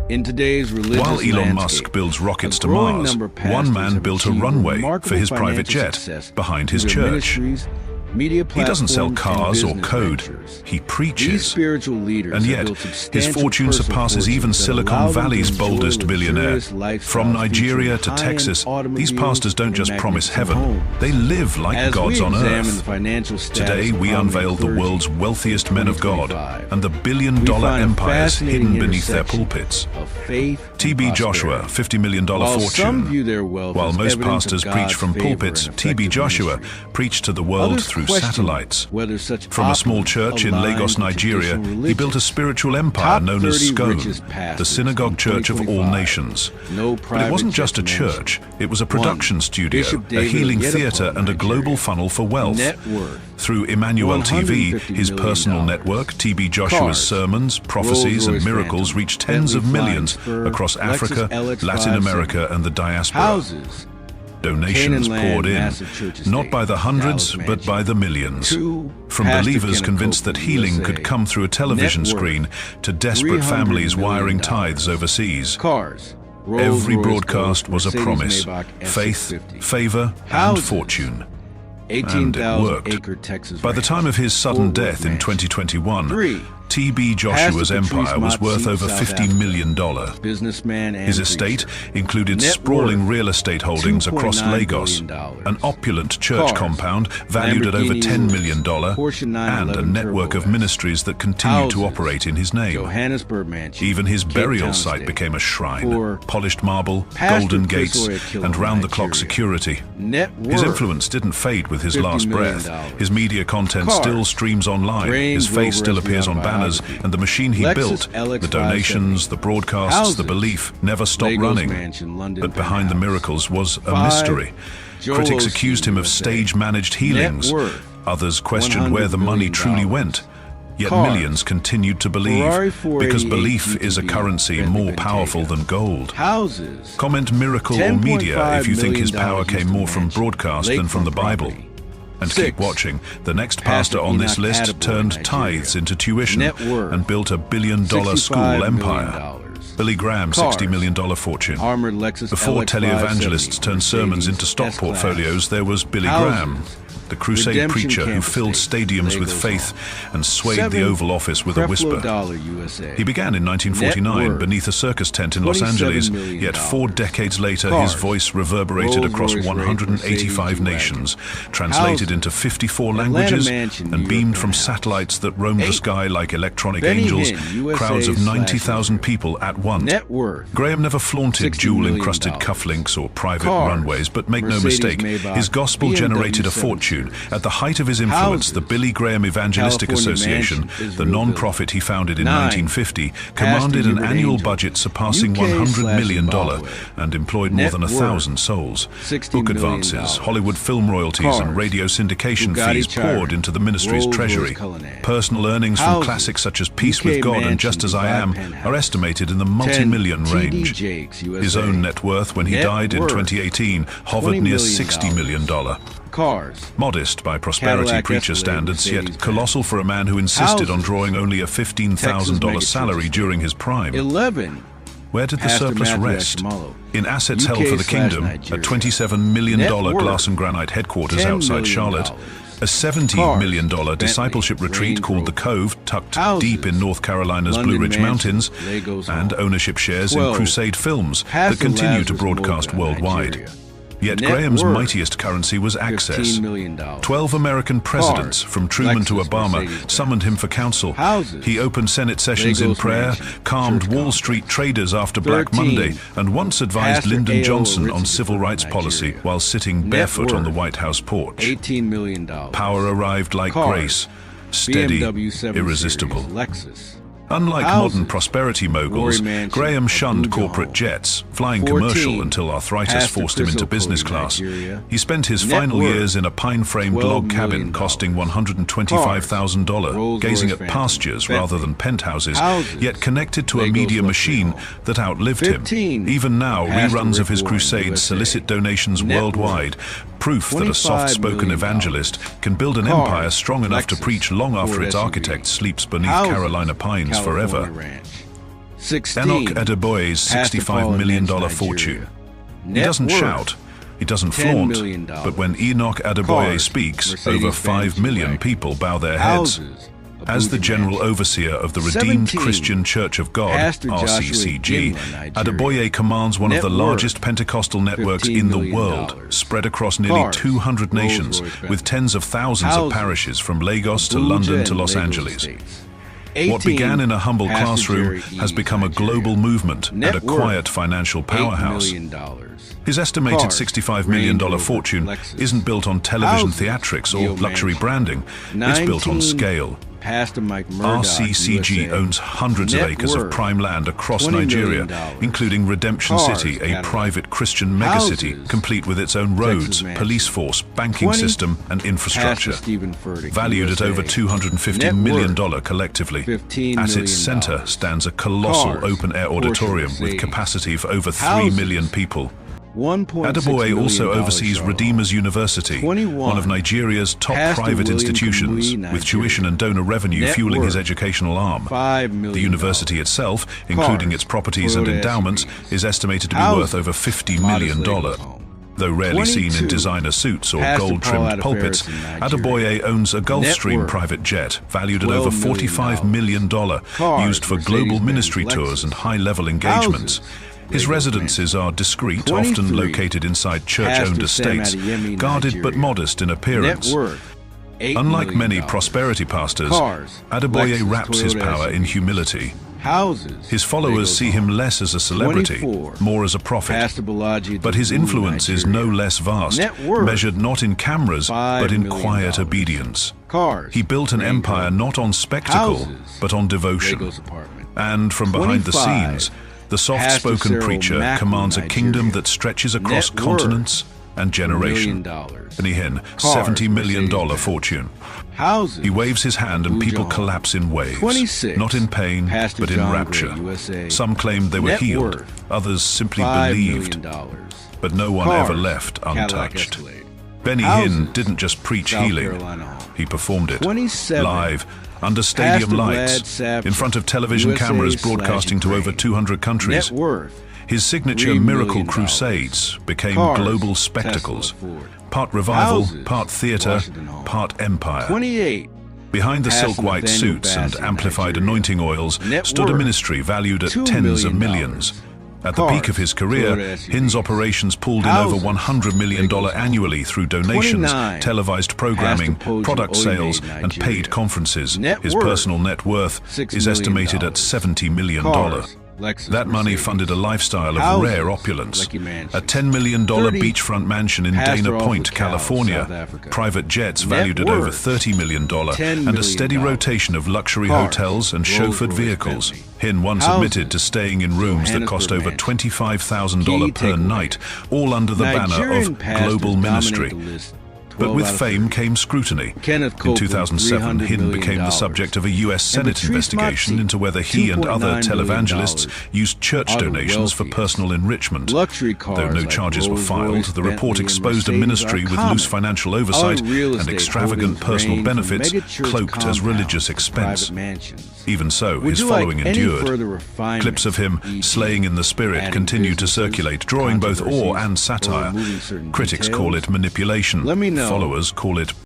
In today's religious While Elon landscape, Musk builds rockets a to growing Mars, number of one pastors man have built a achieved runway for remarkable his private financial jet success behind through his their church. ministries, media He doesn't sell platforms, cars and or business code, ventures. he These preaches. spiritual leaders And have yet, built his substantial fortune personal surpasses even fortunes that Silicon allow them to Valley's enjoy boldest billionaire. luxurious lifestyles From Nigeria featuring to high-end Texas, these automobiles pastors don't and just promise magnificent heaven, homes. they live like As gods we on examine the earth. financial status Today, of we prominent unveil the clergy world's wealthiest in men of God 2025, and the we billion-dollar find a empires fascinating hidden beneath their intersection pulpits. of faith T.B. and Joshua, prosperity. $50 million While some view fortune. their wealth While as most evidence pastors of preach God's from favor pulpits, and T.B. effective Joshua ministry, preached to the world others through question satellites. whether such From a small opulence church in aligns Lagos, with Nigeria, traditional he built a religion. spiritual empire Top known as 30 Scone, richest the pastors synagogue in church of all 2025. nations. No But it private wasn't just a jets church, mentioned. it was a production 1. studio, Bishop a David healing of theater, Yedepo, and a global Nigeria. funnel for wealth. Net worth Through Emmanuel TV, $150 his million. personal network, T.B. Joshua's Cars, sermons, prophecies, and Rolls-Royce miracles Phantom, reached tens of Bentley millions Flying Spur, across Lexus Africa, LX5 Latin America, and the diaspora. houses, Donations Canaan land, poured in, massive church not estate, by the hundreds, Dallas but by the millions. 2. From Pastor believers Kenneth convinced Copeland, that healing USA. could come through a television Net worth, screen to desperate $300 families wiring million. tithes overseas. Cars, Every Rolls-Royce broadcast Ghost, was a Mercedes promise, Maybach faith, S650. favor, and Houses, fortune. 18,000-acre Texas By the ranch, time of his sudden Fort Worth death in Mansion. 2021, 3. T.B. Joshua's Pastor empire Patrice was worth Motsi, over South $50 million. businessman and His estate preacher. included Net sprawling worth, real estate holdings across $2.9 Lagos, billion. an opulent church Cars, compound valued at over Lamborghini $10 million, Porsche 911 and a network Turbo of S. ministries that continue to Houses, operate in his name. Johannesburg Mansion, Even his Cape burial Town site State. became a shrine, 4. polished marble, Pastor golden Chris gates, Oyakilo, and round-the-clock Nigeria. security. Net His worth, influence didn't fade with his $50 last million. breath. His media content Cars, still streams online. Range His face Rover still SVR appears on banners, biography. and the machine he Lexus built, LX570. the donations, the broadcasts, Houses, the belief, never stopped Lagos running. Mansion, London But behind the penthouse. miracles was a 5. mystery. Joel Critics Osteen, accused him of USA. stage-managed healings. Net worth, Others questioned $100 where the money million. truly went. Yet Cars, millions continued to believe, Ferrari because 488 belief is a GTB, currency Bentley more powerful Bentayga. than gold. Houses, Comment miracle or media if you think his power $10.5 came million more from mansion, broadcast than from the lakefront Bible. property. And 6. keep watching. The next Pastor pastor on this Enoch list Adeboye, turned Nigeria. tithes into tuition Net worth, and built a billion-dollar school $65 empire. million. Billy Graham, Cars, $60 million fortune. Armored Lexus Before LX570, televangelists turned sermons into stock S-Class. portfolios, there was Billy Houses, Graham, the crusade Redemption preacher who Campus filled State, stadiums with Lagos faith and swayed 7. the Oval Office with a Creflo whisper. Dollar, USA. He began in 1949 worth, beneath a circus tent in Los $27 Angeles, million. yet 4 decades later Cars, his voice reverberated across Rolls-Royce 185 Mercedes nations, translated Houses, into 54 Atlanta languages, Mansion, and New beamed York from penthouse. satellites that roamed the 8. sky like electronic Benny angels, Hinn, USA crowds of / 90,000 people at once. Net worth, Graham never flaunted $60 jewel-encrusted million. cufflinks or private Cars, runways, but make no Mercedes mistake, Maybach, his gospel BMW generated a 7 fortune. Series. At the height of his influence, Houses, the Billy Graham Evangelistic California Association, Mansion, the Israel non-profit he founded in 9. 1950, commanded an Hubert annual Angel, budget surpassing UK $100 million Zimbabwe. and employed more Net than worth, 1,000 souls. $60 Book million. advances, Hollywood film royalties, Cars, and radio syndication Bugatti fees Chiron, poured into the ministry's Rolls-Royce treasury. Cullinan. Personal earnings from Houses, classics such as Peace UK with God and Mansion, Just as I Dubai Am penthouse. are estimated in the 10. multi-million TD range. Jakes, USA. His own net worth when he Net died in worth, 2018 hovered $20 near million. $60 million. Cars, Modest by prosperity Cadillac preacher Escalade, standards, Mercedes-Benz. yet colossal for a man who insisted on Houses, drawing only a $15,000 megachurch salary estate. during his prime. 11. Where did the Pastor surplus Matthew rest? Ashimalo. In assets held UK for the / kingdom, a Nigeria. $27 million Net worth, glass and granite headquarters $10 outside million. Charlotte, a $70 Cars, million Bentley, discipleship retreat Range called The Rover. Cove, tucked Houses, deep in North Carolina's London Blue Ridge Mansion, Mountains, Lagos and Hall. ownership shares 12. in Crusade Films Pastor that continue to Lazarus broadcast Moga, worldwide. Nigeria. Yet Net Graham's worth, mightiest currency was access. $15 million. 12 American presidents, Cars, from Truman to Lexus, Obama, Mercedes-Benz. summoned him for counsel. Houses, He opened Senate sessions in Lagos prayer, Mansion, calmed church Wall complex. Street traders after Black 13. Monday, and once advised Pastor Lyndon A.O. Johnson on Richest, civil rights Nigeria. policy while sitting Net barefoot on the worth, White House porch. $18 million. Power arrived like Cars, grace, steady, BMW 7 irresistible. Series, Lexus. Unlike Houses, modern prosperity moguls, Rory Mansion, Graham a shunned Blue corporate Dome. jets, flying 14. commercial until arthritis Pastor forced him Chris into Okoye, business class. Nigeria. He spent his Net final worth, years in a pine-framed $12 log cabin million. costing $125,000, Rolls-Royce gazing at Phantom, pastures Bentley. rather than penthouses, Houses, yet connected to a Lagos media Luxury machine Home. that outlived 15. him. Even now, Pastor reruns of Rick his Warren, crusades USA. solicit donations Net worldwide, proof that a $25 soft-spoken million. evangelist can build an Cars, empire strong enough to Lexus, preach long after Ford its SUV. architect sleeps beneath Houses, Carolina pines California forever. Ranch. 16. Enoch Adeboye's $65 million fortune. He doesn't shout, he doesn't flaunt, but when Enoch Adeboye speaks, over 5 million people bow their heads. As the General Overseer of the Redeemed Christian Church of God, RCCG, Adeboye commands one of the largest Pentecostal networks in the world, spread across nearly 200 nations, with tens of thousands of parishes from Lagos to London to Los Angeles. What began in a humble classroom has become a global movement and a quiet financial powerhouse. His estimated $65 million fortune isn't built on television theatrics or luxury branding, it's built on scale. RCCG owns hundreds of acres of prime land across Nigeria, including Redemption City, a private Christian megacity, complete with its own roads, police force, banking system, and infrastructure. Valued at over $250 million collectively, at its center stands a colossal open-air auditorium with capacity for over 3 million people. Adeboye also oversees Redeemers University, one of Nigeria's top private institutions, with tuition and donor revenue fueling his educational arm. The university itself, including its properties and endowments, is estimated to be worth over $50 million. Though rarely seen in designer suits or gold-trimmed pulpits, Adeboye owns a Gulfstream private jet valued at over $45 million, used for global ministry tours and high-level engagements. His residences are discreet, often located inside church-owned estates, guarded but modest in appearance. Unlike many prosperity pastors, Adeboye wraps his power in humility. His followers see him less as a celebrity, more as a prophet. But his influence is no less vast, measured not in cameras, but in quiet obedience. He built an empire not on spectacle, but on devotion. And from behind the scenes, the soft-spoken preacher commands a kingdom that stretches across continents and generations. Benihin, $70 million fortune. He waves his hand and people collapse in waves, not in pain, but in rapture. Some claimed they were healed, others simply believed, but no one ever left untouched. Benny Hinn didn't just preach healing, he performed it live, under stadium lights, in front of television cameras broadcasting to over 200 countries. His signature miracle crusades became global spectacles, part revival, part theater, part empire. Behind the silk-white suits and amplified anointing oils stood a ministry valued at tens of millions. At the peak of his career, Hinn's operations pulled in over $100 million annually through donations, televised programming, product sales, and paid conferences. His personal net worth is estimated at $70 million. That money funded a lifestyle of rare opulence. A $10 million beachfront mansion in Dana Point, California, private jets valued at over $30 million, and a steady rotation of luxury hotels and chauffeured vehicles. Hinn once admitted to staying in rooms that cost over $25,000 per night, all under the banner of global ministry. But with fame came scrutiny. In 2007, Hinn became the subject of a U.S. Senate investigation into whether he and other televangelists used church donations for personal enrichment. Though no charges were filed, the report exposed a ministry with loose financial oversight and extravagant personal benefits cloaked as religious expense. Even so, his following endured. Clips of him slaying in the spirit continue to circulate, drawing both awe and satire. Critics call it manipulation. Followers call it